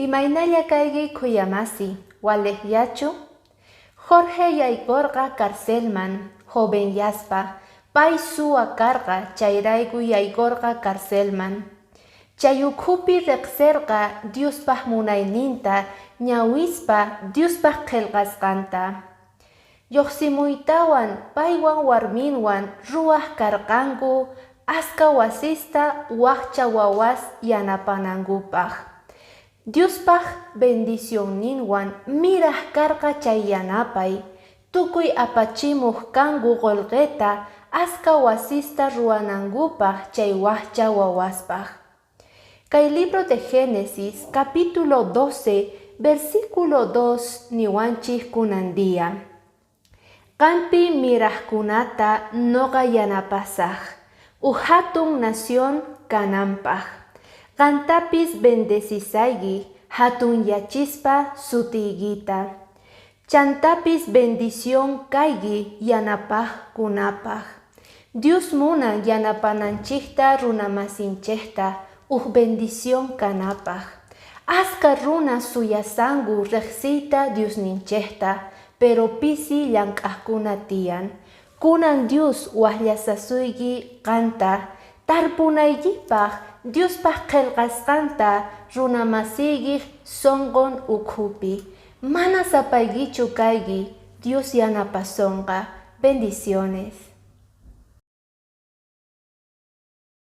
Imaynalla kaygi kuyamasi, walej yachu? Jorge yaykorqa carcelman, joven yaspa, pay suwa karqa chayrayku yaykorqa carcelman. Chayukhupi reqserqa Diospaj munayninta, ñawispa Diospaj qillqasqanta. Lluqsimuytawan paywan warminwan ruwaq karqanku, aska wasista waqcha wawas yanapanangupaj. Diospaj bendicionninwan miraj karqa chay yanapay, tukuy apachimuq kanku qolqeta aska wasista ruwanangupaj chay waqcha wawaspaj. Kay libro de Génesis capítulo 12 versículo 2 niwanchik kunandia. Qampi mirajkunata noqa yanapasaq, hatun nación kananpaq. Qantapis bendecissaygi, hatun yachispa sutiygita. Chantapis bendición kaygi yanapaqkunapaq. Dios munan yanapananchikta runamasinchikta, bendición kanapaq. Aska runa suyasangu reqsiyta Diosninchikta, pero pisi llank'aqkuna tiyan. Kunan Dios waqllasasuygi qanta, tarpunaykipaq Diospaj qillqasqanta runamasiyki sonqon ukhupi. Mana sapaykichu kaygi, Dios yanapasonqa. Bendiciones.